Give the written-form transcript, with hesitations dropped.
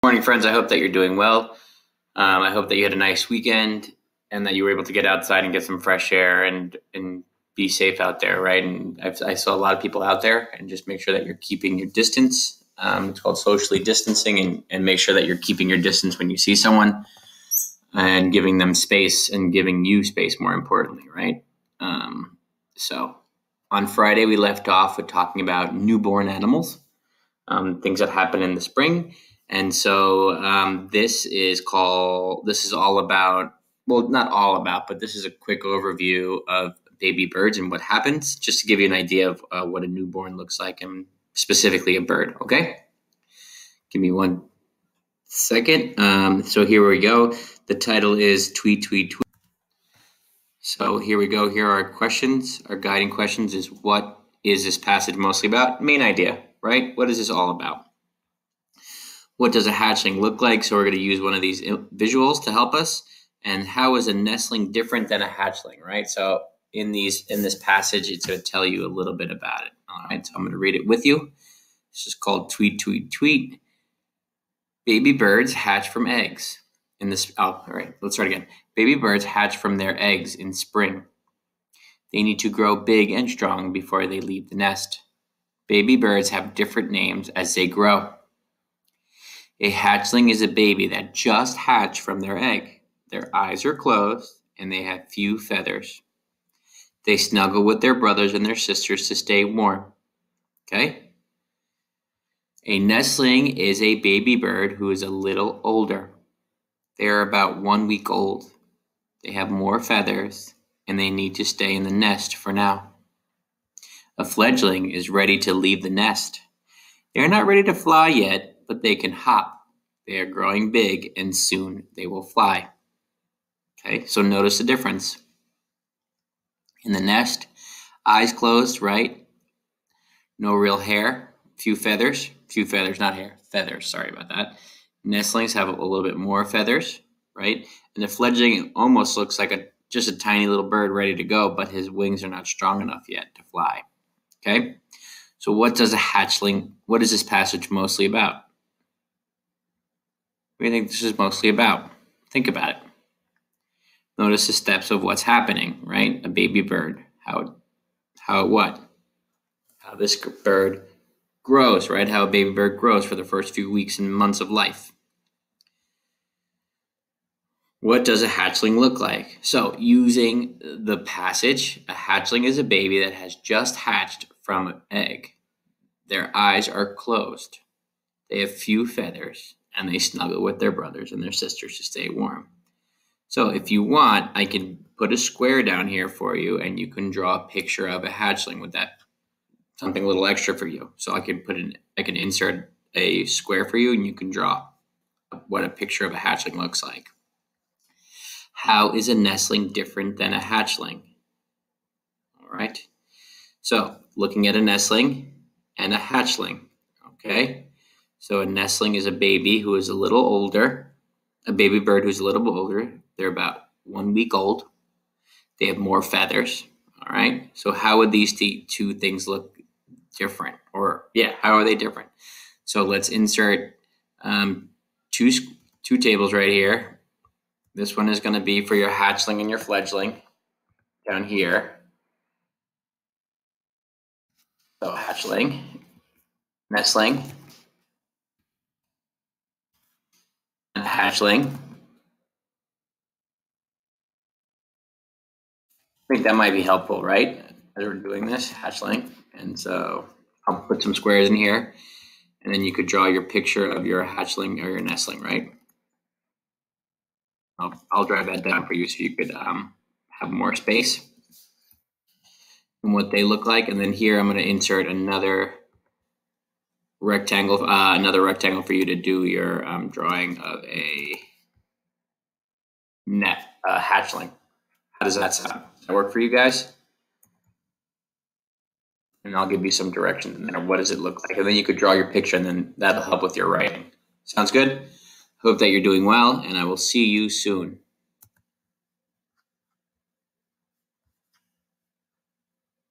Morning, friends. I hope that you're doing well. I hope that you had a nice weekend and that you were able to get outside and get some fresh air and be safe out there, right? And I saw a lot of people out there, and just make sure that you're keeping your distance. It's called socially distancing, and make sure that you're keeping your distance when you see someone and giving them space and giving you space, more importantly, right? So on Friday, we left off with talking about newborn animals, things that happen in the spring. And so this is all about, well, not all about, but this is a quick overview of baby birds and what happens, just to give you an idea of what a newborn looks like, and specifically a bird. Okay. Give me 1 second. So here we go. The title is Tweet, Tweet, Tweet. So here we go. Here are our questions. Our guiding questions is, what is this passage mostly about? Main idea, right? What is this all about? What does a hatchling look like? So we're going to use one of these visuals to help us. And how is a nestling different than a hatchling, right? So in this passage, it's going to tell you a little bit about it. All right, so I'm going to read it with you. This is called Tweet, Tweet, Tweet. Baby birds hatch from eggs. All right, let's start again. Baby birds hatch from their eggs in spring. They need to grow big and strong before they leave the nest. Baby birds have different names as they grow. A hatchling is a baby that just hatched from their egg. Their eyes are closed and they have few feathers. They snuggle with their brothers and their sisters to stay warm. Okay? A nestling is a baby bird who is a little older. They are about 1 week old. They have more feathers and they need to stay in the nest for now. A fledgling is ready to leave the nest. They are not ready to fly yet, but they can hop. They are growing big and soon they will fly. Okay, so notice the difference. In the nest, eyes closed, right? No real hair, few feathers, not hair, feathers, sorry about that. Nestlings have a little bit more feathers, right? And the fledgling almost looks like just a tiny little bird ready to go, but his wings are not strong enough yet to fly. Okay, so what is this passage mostly about? What do you think this is mostly about? Think about it. Notice the steps of what's happening, right? A baby bird. How this bird grows, right? How a baby bird grows for the first few weeks and months of life. What does a hatchling look like? So using the passage, a hatchling is a baby that has just hatched from an egg. Their eyes are closed. They have few feathers, and they snuggle with their brothers and their sisters to stay warm. So if you want, I can put a square down here for you, and you can draw a picture of a hatchling with that, something a little extra for you. So I can insert a square for you, and you can draw what a picture of a hatchling looks like. How is a nestling different than a hatchling? All right. So looking at a nestling and a hatchling, okay? So a nestling is a baby who is a little older, a baby bird who's a little bit older. They're about 1 week old. They have more feathers, all right? So how would these two things look different? How are they different? So let's insert two tables right here. This one is going to be for your hatchling and your fledgling down here. So hatchling, nestling, and hatchling. I think that might be helpful, right? As we're doing this, hatchling. And so I'll put some squares in here, and then you could draw your picture of your hatchling or your nestling, right? I'll drive that down for you so you could have more space and what they look like. And then here I'm going to insert another rectangle for you to do your drawing of a hatchling. How does that sound? Does that work for you guys? And I'll give you some directions in there. What does it look like? And then you could draw your picture, and then that'll help with your writing. Sounds good? Hope that you're doing well, and I will see you soon.